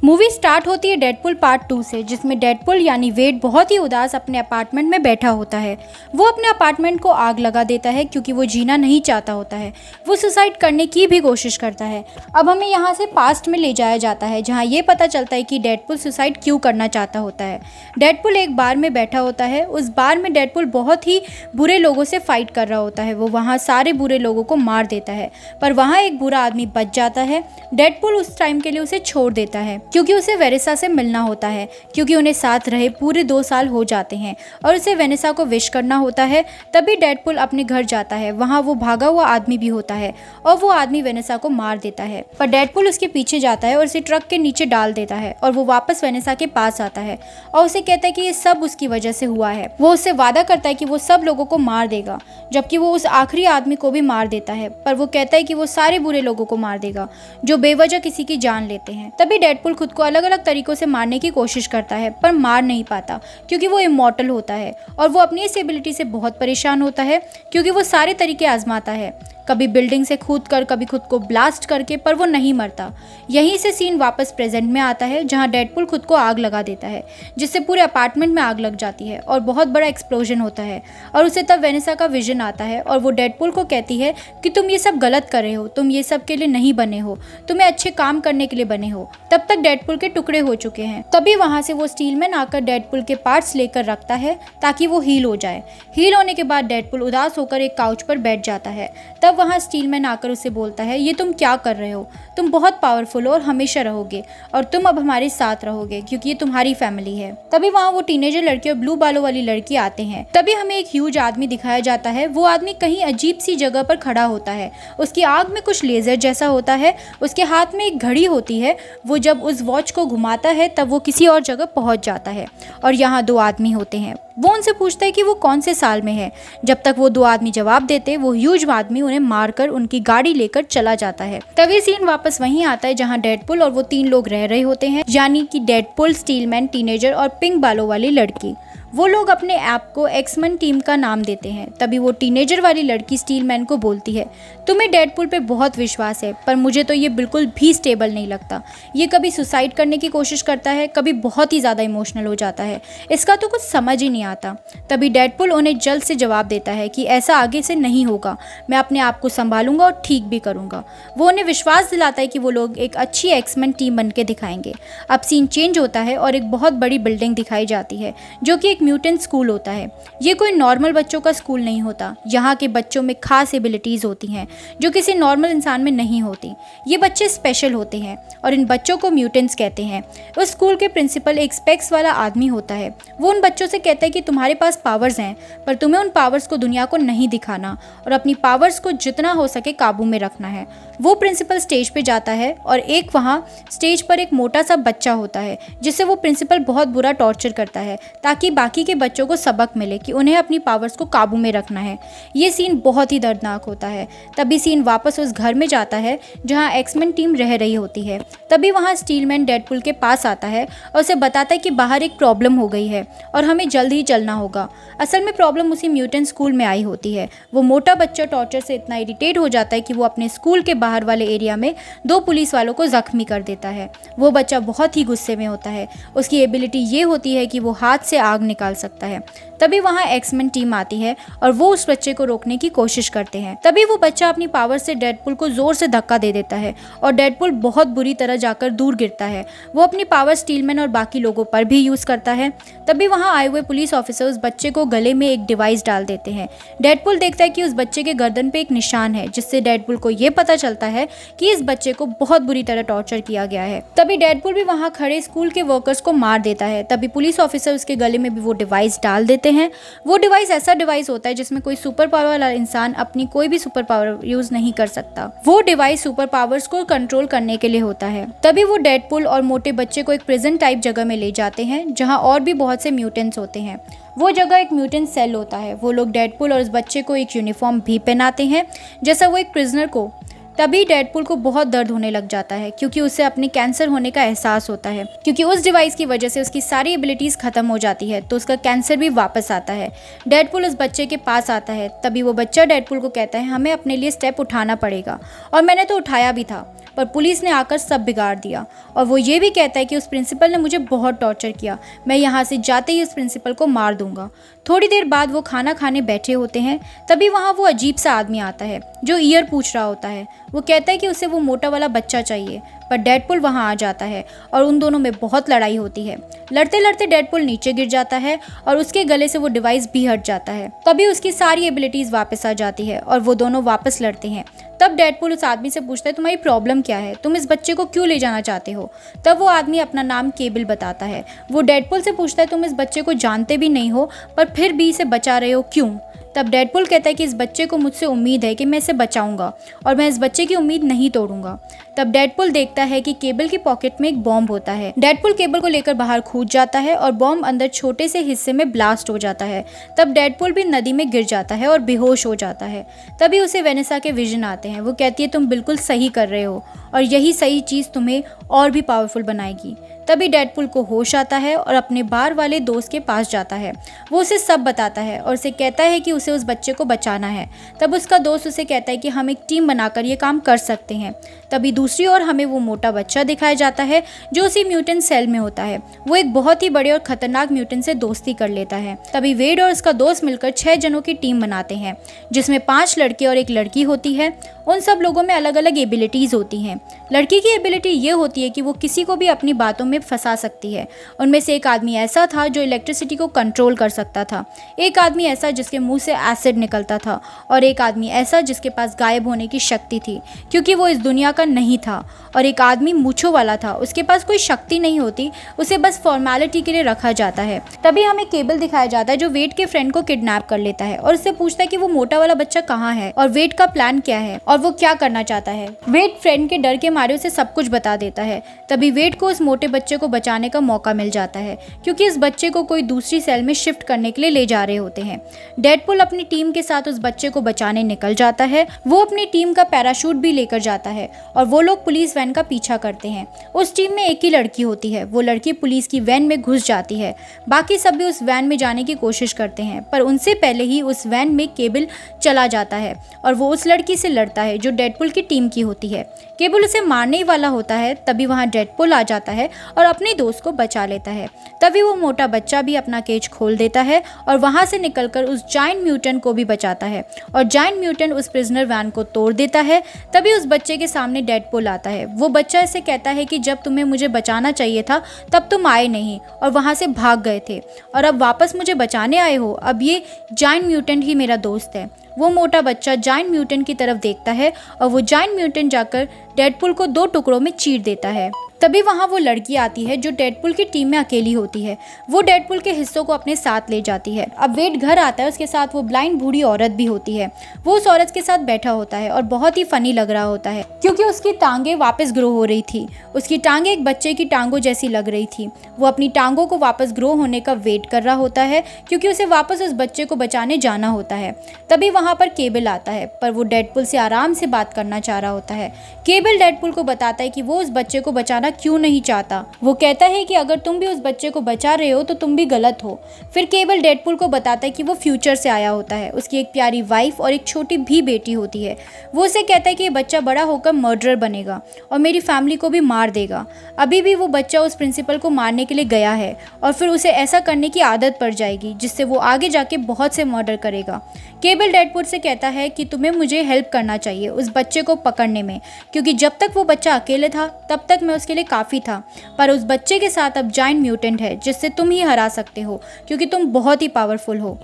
Movie start होती है Deadpool part 2 से, जिसमें डेडपुल यानी वेड बहुत ही उदास अपने अपार्टमेंट में बैठा होता है। वो अपने अपार्टमेंट को आग लगा देता है क्योंकि वो जीना नहीं चाहता होता है। वो सुसाइड करने की भी कोशिश करता है। अब हमें यहाँ से पास्ट में ले जाया जाता है, जहाँ ये पता चलता है कि डेडपुल सुसाइड क्यों करना चाहता होता है। डेडपुल एक बार में बैठा होता है। उस बार में डेडपुल बहुत ही बुरे लोगों से फाइट कर रहा होता है। वो वहाँ सारे बुरे लोगों को मार देता है, पर वहाँ एक बुरा आदमी बच जाता है। डेडपुल उस टाइम के लिए उसे छोड़ देता है क्योंकि उसे वेनेसा से मिलना होता है, क्योंकि उन्हें साथ रहे पूरे 2 साल हो जाते हैं और उसे वेनेसा को विश करना होता है। तभी डेडपुल अपने घर जाता है। वहाँ वो भागा हुआ आदमी भी होता है और वो आदमी वेनेसा को मार देता है, पर डेडपुल उसके पीछे जाता है और उसे ट्रक के नीचे डाल देता है और वो वापस वेनेसा के पास आता है और उसे कहता है कि ये सब उसकी वजह से हुआ है। वो उससे वादा करता है कि वो सब लोगों को मार देगा, जबकि वो उस आखिरी आदमी को भी मार देता है, पर वो कहता है कि वो सारे बुरे लोगों को मार देगा जो बेवजह किसी की जान लेते हैं। तभी डेडपुल खुद को अलग अलग तरीकों से मारने की कोशिश करता है, पर मार नहीं पाता क्योंकि वो इमॉर्टल होता है और वो अपनी इस एबिलिटी से बहुत परेशान होता है क्योंकि वो सारे तरीके आजमाता है, कभी बिल्डिंग से कूद कर, कभी खुद को ब्लास्ट करके, पर वो नहीं मरता। यहीं से सीन वापस प्रेजेंट में आता है, जहां डेडपुल खुद को आग लगा देता है, जिससे पूरे अपार्टमेंट में आग लग जाती है और बहुत बड़ा एक्सप्लोजन होता है। और उसे तब वेनेसा का विजन आता है और वो डेडपुल को कहती है कि तुम ये सब गलत कर रहे हो, तुम ये सब के लिए नहीं बने हो, तुम्हें अच्छे काम करने के लिए बने हो। तब तक डेडपुल के टुकड़े हो चुके हैं। तभी वहां से वो स्टीलमैन आकर डेडपुल के पार्ट्स लेकर रखता है ताकि वो हील हो जाए। हील होने के बाद डेडपुल उदास होकर एक काउच पर बैठ जाता है। तब वहाँ स्टीलमैन आकर उसे बोलता है, ये तुम क्या कर रहे हो? तुम बहुत पावरफुल हो और हमेशा रहोगे और तुम अब हमारे साथ रहोगे क्योंकि ये तुम्हारी फैमिली है। तभी वहाँ वो टीनेजर लड़की और ब्लू बालों वाली लड़की आते हैं। तभी हमें एक ह्यूज आदमी दिखाया जाता है। वो आदमी कहीं अजीब सी जगह पर खड़ा होता है। उसकी आंख में कुछ लेजर जैसा होता है। उसके हाथ में एक घड़ी होती है। वो जब उस वॉच को घुमाता है तब वो किसी और जगह पहुंच जाता है और यहाँ 2 आदमी होते हैं। वो उनसे पूछता है कि वो कौन से साल में है। जब तक वो 2 आदमी जवाब देते, वो ह्यूज आदमी उन्हें मारकर उनकी गाड़ी लेकर चला जाता है। तभी सीन वापस वहीं आता है जहां डेडपुल और वो 3 लोग रह रहे होते हैं, यानी कि डेडपुल, स्टीलमैन, टीनेजर और पिंक बालों वाली लड़की। वो लोग अपने ऐप को एक्समैन टीम का नाम देते हैं। तभी वो टीनेजर वाली लड़की स्टीलमैन को बोलती है, तुम्हें डेडपुल पे बहुत विश्वास है, पर मुझे तो ये बिल्कुल भी स्टेबल नहीं लगता। ये कभी सुसाइड करने की कोशिश करता है, कभी बहुत ही ज़्यादा इमोशनल हो जाता है। इसका तो कुछ समझ ही नहीं आता। तभी डेडपुल उन्हें जल्द से जवाब देता है कि ऐसा आगे से नहीं होगा, मैं अपने आप को संभालूंगा और ठीक भी करूंगा। वो उन्हें विश्वास दिलाता है कि वो लोग एक अच्छी एक्समैन टीम बन के दिखाएंगे। अब सीन चेंज होता है और एक बहुत बड़ी बिल्डिंग दिखाई जाती है जो कि म्यूटेंट स्कूल होता है। ये कोई नॉर्मल बच्चों का स्कूल नहीं होता। यहाँ के बच्चों में खास एबिलिटीज़ होती हैं जो किसी नॉर्मल इंसान में नहीं होती। ये बच्चे स्पेशल होते हैं और इन बच्चों को म्यूटेंट्स कहते हैं। उस स्कूल के प्रिंसिपल एक स्पेक्स वाला आदमी होता है। वो उन बच्चों से कहता है कि तुम्हारे पास पावर्स हैं, पर तुम्हें उन पावर्स को दुनिया को नहीं दिखाना और अपनी पावर्स को जितना हो सके काबू में रखना है। वो प्रिंसिपल स्टेज पे जाता है और एक वहाँ स्टेज पर एक मोटा सा बच्चा होता है जिससे वो प्रिंसिपल बहुत बुरा टॉर्चर करता है ताकि बाकी के बच्चों को सबक मिले कि उन्हें अपनी पावर्स को काबू में रखना है। ये सीन बहुत ही दर्दनाक होता है। तभी सीन वापस उस घर में जाता है जहाँ एक्समैन टीम रह रही होती है। तभी वहाँ स्टीलमैन डेडपुल के पास आता है और उसे बताता है कि बाहर एक प्रॉब्लम हो गई है और हमें जल्द ही चलना होगा। असल में प्रॉब्लम उसी म्यूटेंट स्कूल में आई होती है। वो मोटा बच्चा टॉर्चर से इतना इरिटेट हो जाता है कि वो अपने स्कूल के बाहर वाले एरिया में 2 पुलिस वालों को जख्मी कर देता है। वो बच्चा बहुत ही गुस्से में होता है। उसकी एबिलिटी ये होती है कि वो हाथ से आग निकाल सकता है। तभी वहाँ एक्समैन टीम आती है और वो उस बच्चे को रोकने की कोशिश करते हैं। तभी वो बच्चा अपनी पावर से डेडपुल को जोर से धक्का दे देता है और डेडपुल बहुत बुरी तरह जाकर दूर गिरता है। वो अपनी पावर स्टीलमैन और बाकी लोगों पर भी यूज करता है। तभी वहाँ आए हुए पुलिस ऑफिसर उस बच्चे को गले में एक डिवाइस डाल देते हैं। डेडपुल देखता है कि उस बच्चे के गर्दन पे एक निशान है, जिससे डेडपुल को ये पता चलता है कि इस बच्चे को बहुत बुरी तरह टॉर्चर किया गया है। तभी डेडपुल भी वहाँ खड़े स्कूल के वर्कर्स को मार देता है। तभी पुलिस ऑफिसर उसके गले में भी वो डिवाइस डाल देते हैं। वो डिवाइस ऐसा डिवाइस होता है जिसमें कोई सुपर पावर वाला इंसान अपनी कोई भी सुपर पावर यूज नहीं कर सकता। वो डिवाइस सुपर पावर्स को कंट्रोल करने के लिए होता है। तभी वो डेडपुल और मोटे बच्चे को एक प्रिजन टाइप जगह में ले जाते हैं जहां और भी बहुत से म्यूटेंट्स होते हैं। वो जगह एक म्यूटेंट सेल होता है। वो लोग डेडपुल और उस बच्चे को एक यूनिफॉर्म भी पहनाते हैं जैसा वो एक प्रिजनर को। तभी डेडपुल को बहुत दर्द होने लग जाता है क्योंकि उसे अपने कैंसर होने का एहसास होता है, क्योंकि उस डिवाइस की वजह से उसकी सारी एबिलिटीज़ खत्म हो जाती है, तो उसका कैंसर भी वापस आता है। डेडपुल उस बच्चे के पास आता है। तभी वो बच्चा डेडपुल को कहता है, हमें अपने लिए स्टेप उठाना पड़ेगा, और मैंने तो उठाया भी था। पर पुलिस ने आकर सब बिगाड़ दिया। और वो ये भी कहता है कि उस प्रिंसिपल ने मुझे बहुत टॉर्चर किया, मैं यहाँ से जाते ही उस प्रिंसिपल को मार दूंगा। थोड़ी देर बाद वो खाना खाने बैठे होते हैं, तभी वहाँ वो अजीब सा आदमी आता है जो ईयर पूछ रहा होता है। वो कहता है कि उसे वो मोटा वाला बच्चा चाहिए, पर डेडपुल वहाँ आ जाता है और उन दोनों में बहुत लड़ाई होती है। लड़ते लड़ते डेडपुल नीचे गिर जाता है और उसके गले से वो डिवाइस भी हट जाता है। तभी उसकी सारी एबिलिटीज वापस आ जाती है और वो दोनों वापस लड़ते हैं। तब डेडपुल उस आदमी से पूछता है, तुम्हारी प्रॉब्लम क्या है, तुम इस बच्चे को क्यों ले जाना चाहते हो। तब वो आदमी अपना नाम केबल बताता है। वो डेडपुल से पूछता है, तुम इस बच्चे को जानते भी नहीं हो पर फिर भी इसे बचा रहे हो, क्यों। तब डेडपुल कहता है कि इस बच्चे को मुझसे उम्मीद है कि मैं इसे बचाऊंगा और मैं इस बच्चे की उम्मीद नहीं तोड़ूंगा। तब डेडपुल देखता है कि केबल की पॉकेट में एक बॉम्ब होता है। डेडपुल केबल को लेकर बाहर कूद जाता है और बॉम्ब अंदर छोटे से हिस्से में ब्लास्ट हो जाता है। तब डेडपुल भी नदी में गिर जाता है और बेहोश हो जाता है। तभी उसे वेनेसा के विजन आते हैं। वो कहती है, तुम बिल्कुल सही कर रहे हो और यही सही चीज़ तुम्हें और भी पावरफुल बनाएगी। तभी डेडपुल को होश आता है और अपने बार वाले दोस्त के पास जाता है। वो उसे सब बताता है और उसे कहता है कि उसे उस बच्चे को बचाना है। तब उसका दोस्त उसे कहता है कि हम एक टीम बनाकर ये काम कर सकते हैं। तभी दूसरी ओर हमें वो मोटा बच्चा दिखाया जाता है जो उसी म्यूटेंट सेल में होता है। वो एक बहुत ही बड़े और खतरनाक म्यूटेंट से दोस्ती कर लेता है। तभी वेड और उसका दोस्त मिलकर 6 जनों की टीम बनाते हैं, जिसमें 5 लड़के और एक लड़की होती है। उन सब लोगों में अलग अलग एबिलिटीज़ होती हैं। लड़की की एबिलिटी ये होती है कि वो किसी को भी अपनी बातों में फंसा सकती है। उनमें से एक आदमी ऐसा था जो इलेक्ट्रिसिटी को कंट्रोल कर सकता था, एक आदमी ऐसा जिसके मुंह से एसिड निकलता था, और एक आदमी ऐसा जिसके पास गायब होने की शक्ति थी क्योंकि वो इस दुनिया का नहीं था, और एक आदमी मूंछों वाला था, उसके पास कोई शक्ति नहीं होती, उसे बस फॉर्मेलिटी के लिए रखा जाता है। तभी हमें केबल दिखाया जाता है जो वेड के फ्रेंड को किडनैप कर लेता है और उससे पूछता है कि वो मोटा वाला बच्चा कहाँ है और वेड का प्लान क्या है और वो क्या करना चाहता है। वेड फ्रेंड के डर के मारे उसे सब कुछ बता देता है। तभी वेड को उस मोटे बच्चे को बचाने का मौका मिल जाता है क्योंकि इस बच्चे को कोई दूसरी सेल में शिफ्ट करने के लिए ले जा रहे होते हैं। डेडपुल अपनी टीम के साथ उस बच्चे को बचाने निकल जाता है। वो अपनी टीम का पैराशूट भी लेकर जाता है और वो लोग पुलिस वैन का पीछा करते हैं। उस टीम में एक ही लड़की होती है। वो लड़की पुलिस की वैन में घुस जाती है। बाकी सब भी उस वैन में जाने की कोशिश करते हैं, पर उनसे पहले ही उस वैन में केबल चला जाता है और वो उस लड़की से लड़ता है जो डेडपुल की टीम की होती है। केबल उसे मारने ही वाला होता है, तभी वहाँ डेडपुल आ जाता है और अपने दोस्त को बचा लेता है। तभी वो मोटा बच्चा भी अपना केज खोल देता है और वहाँ से निकलकर उस जायंट म्यूटेंट को भी बचाता है और जायंट म्यूटेंट उस प्रिजनर वैन को तोड़ देता है। तभी उस बच्चे के सामने डेडपुल आता है। वो बच्चा इसे कहता है कि जब तुम्हें मुझे बचाना चाहिए था तब तुम आए नहीं और वहाँ से भाग गए थे, और अब वापस मुझे बचाने आए हो। अब ये जायंट म्यूटेंट ही मेरा दोस्त है। वो मोटा बच्चा जायंट म्यूटेंट की तरफ देखता है और वो जायंट म्यूटेंट जाकर डेडपुल को 2 टुकड़ों में चीर देता है। तभी वहाँ वो लड़की आती है जो डेडपुल की टीम में अकेली होती है। वो डेडपुल के हिस्सों को अपने साथ ले जाती है। अब वेड घर आता है, उसके साथ वो ब्लाइंड बूढ़ी औरत भी होती है। वो उस औरत के साथ बैठा होता है और बहुत ही फनी लग रहा होता है क्योंकि उसकी टांगें वापस ग्रो हो रही थी। उसकी टांगें एक बच्चे की टांगों जैसी लग रही थी। वो अपनी टांगों को वापस ग्रो होने का वेट कर रहा होता है क्योंकि उसे वापस उस बच्चे को बचाने जाना होता है। तभी वहाँ पर केबल आता है, पर वो डेडपुल से आराम से बात करना चाह रहा होता है। केबल डेडपुल को बताता है कि वो उस बच्चे को बचाना क्यों नहीं चाहता। वो कहता है कि अगर तुम भी उस बच्चे को बचा रहे हो तो तुम भी गलत हो। फिर केबल डेडपुल को बताता है कि वो फ्यूचर से आया होता है। उसकी एक प्यारी वाइफ और एक छोटी भी बेटी होती है। वो उसे कहता है कि ये बच्चा बड़ा होकर मर्डरर बनेगा और मेरी फैमिली को भी मार देगा। अभी भी वो बच्चा उस प्रिंसिपल को मारने के लिए गया है और फिर उसे ऐसा करने की आदत पड़ जाएगी जिससे वो आगे जाके बहुत से मर्डर करेगा। केबल डेडपुल से कहता है कि तुम्हें मुझे हेल्प करना चाहिए उस बच्चे को पकड़ने में, क्योंकि जब तक वो बच्चा अकेले था तब तक मैं उसके लिए काफ़ी था, पर उस बच्चे के साथ अब जायंट म्यूटेंट है जिससे तुम ही हरा सकते हो क्योंकि तुम बहुत ही पावरफुल हो।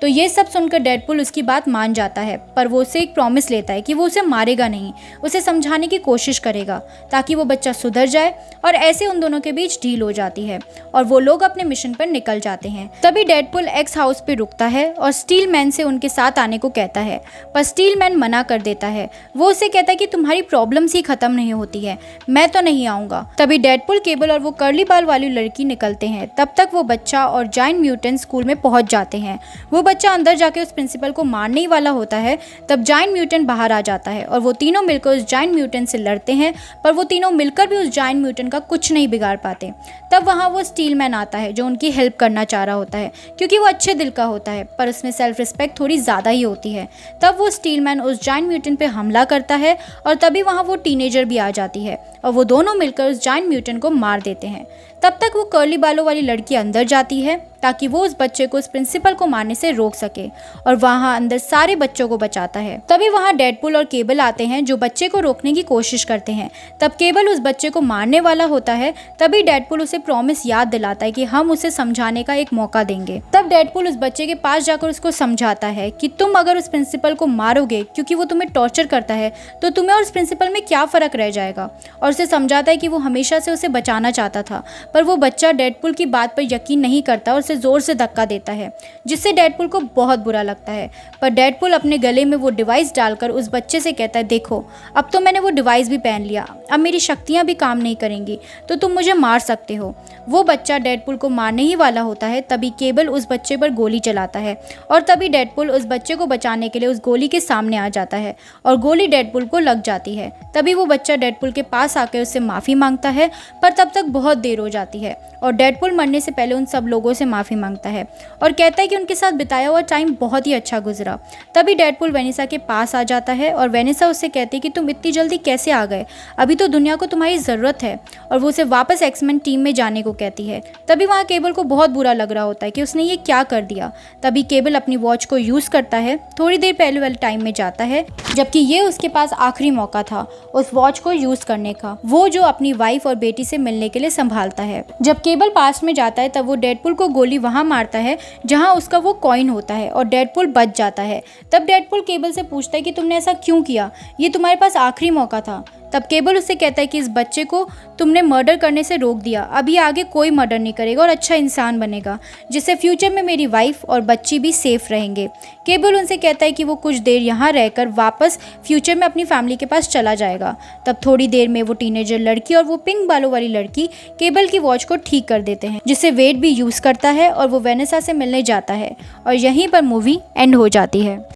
तो ये सब सुनकर डेडपुल उसकी बात मान जाता है, पर वो उसे एक प्रॉमिस लेता है कि वो उसे मारेगा नहीं, उसे समझाने की कोशिश करेगा ताकि वो बच्चा सुधर जाए, और ऐसे उन दोनों के बीच डील हो जाती है और वो लोग अपने मिशन पर निकल जाते हैं। तभी डेडपुल एक्स हाउस पे रुकता है और स्टील मैन से उनके साथ आने को कहता है, पर स्टील मैन मना कर देता है। वो उसे कहता है कि तुम्हारी प्रॉब्लम्स ही खत्म नहीं होती है, मैं तो नहीं आऊँगा। तभी डेडपुल, केबल और वो कर्ली बाल वाली लड़की निकलते हैं। तब तक वो बच्चा और जायंट म्यूटेंट स्कूल में पहुँच जाते हैं। वो बच्चा अंदर जाके उस प्रिंसिपल को मारने ही वाला होता है, तब जायंट म्यूटेंट बाहर आ जाता है और वो तीनों मिलकर उस जायंट म्यूटेंट से लड़ते हैं, पर वो तीनों मिलकर भी उस जायंट म्यूटेंट का कुछ नहीं बिगाड़ पाते। तब वहाँ वो स्टील मैन आता है जो उनकी हेल्प करना चाह रहा होता है, क्योंकि वो अच्छे दिल का होता है, पर उसमें सेल्फ रिस्पेक्ट थोड़ी ज़्यादा ही होती है। तब वो स्टील मैन उस जायंट म्यूटेंट पे हमला करता है और तभी वहाँ वो टीनेजर भी आ जाती है और वो दोनों मिलकर उस जायंट म्यूटेंट को मार देते हैं। तब तक वो कर्ली बालों वाली लड़की अंदर जाती है ताकि वो उस बच्चे को उस प्रिंसिपल को मारने से रोक सके और वहाँ अंदर सारे बच्चों को बचाता है। तभी वहाँ डेडपुल और केबल आते हैं जो बच्चे को रोकने की कोशिश करते हैं। तब केबल उस बच्चे को मारने वाला होता है, तभी डेडपुल उसे प्रॉमिस याद दिलाता है कि हम उसे समझाने का एक मौका देंगे। तब डेडपुल उस बच्चे के पास जाकर उसको समझाता है कि तुम अगर उस प्रिंसिपल को मारोगे क्योंकि वो तुम्हें टॉर्चर करता है, तो तुम्हें और उस प्रिंसिपल में क्या फ़र्क रह जाएगा, और उसे समझाता है कि वो हमेशा से उसे बचाना चाहता था। पर वो बच्चा डेडपुल की बात पर यकीन नहीं करता और उसे ज़ोर से धक्का देता है, जिससे डेडपुल को बहुत बुरा लगता है। पर डेडपुल अपने गले में वो डिवाइस डालकर उस बच्चे से कहता है, देखो अब तो मैंने वो डिवाइस भी पहन लिया, अब मेरी शक्तियाँ भी काम नहीं करेंगी, तो तुम मुझे मार सकते हो। वो बच्चा डेडपुल को मारने ही वाला होता है, तभी केबल उस बच्चे पर गोली चलाता है और तभी डेडपुल उस बच्चे को बचाने के लिए उस गोली के सामने आ जाता है और गोली डेडपुल को लग जाती है। तभी वो बच्चा डेडपुल के पास आकर उससे माफ़ी मांगता है, पर तब तक बहुत देर हो जाती है और डेडपुल मरने से पहले उन सब लोगों से माफ़ी मांगता है और कहता है कि उनके साथ बिताया हुआ टाइम बहुत ही अच्छा गुजरा। तभी डेडपुल वेनिसा के पास आ जाता है और वेनिसा उससे कहती है कि तुम इतनी जल्दी कैसे आ गए, अभी तो दुनिया को तुम्हारी ज़रूरत है, और वो उसे वापस एक्समैन टीम में जाने को कहती है। तभी वहाँ केबल को बहुत बुरा लग रहा होता है कि उसने ये क्या कर दिया। तभी केबल अपनी वॉच को यूज़ करता है, थोड़ी देर पहले वाले टाइम में जाता है, जबकि ये उसके पास आखिरी मौका था उस वॉच को यूज़ करने का, वो जो अपनी वाइफ और बेटी से मिलने के लिए संभालता है। जब केबल पास में जाता है तब वो डेडपुल को गोली वहाँ मारता है जहाँ उसका वो कॉइन होता है और डेडपुल बच जाता है। तब डेडपुल केबल से पूछता है कि तुमने ऐसा क्यों किया, ये तुम्हारे पास आखिरी मौका था। तब केबल उससे कहता है कि इस बच्चे को तुमने मर्डर करने से रोक दिया, अभी आगे कोई मर्डर नहीं करेगा और अच्छा इंसान बनेगा, जिससे फ्यूचर में मेरी वाइफ और बच्ची भी सेफ रहेंगे। केबल उनसे कहता है कि वो कुछ देर यहाँ रहकर वापस फ्यूचर में अपनी फैमिली के पास चला जाएगा। तब थोड़ी देर में वो टीनेजर लड़की और वो पिंक बालों वाली लड़की केबल की वॉच को ठीक कर देते हैं, जिससे वेड भी यूज़ करता है और वो वेनेसा से मिलने जाता है और यहीं पर मूवी एंड हो जाती है।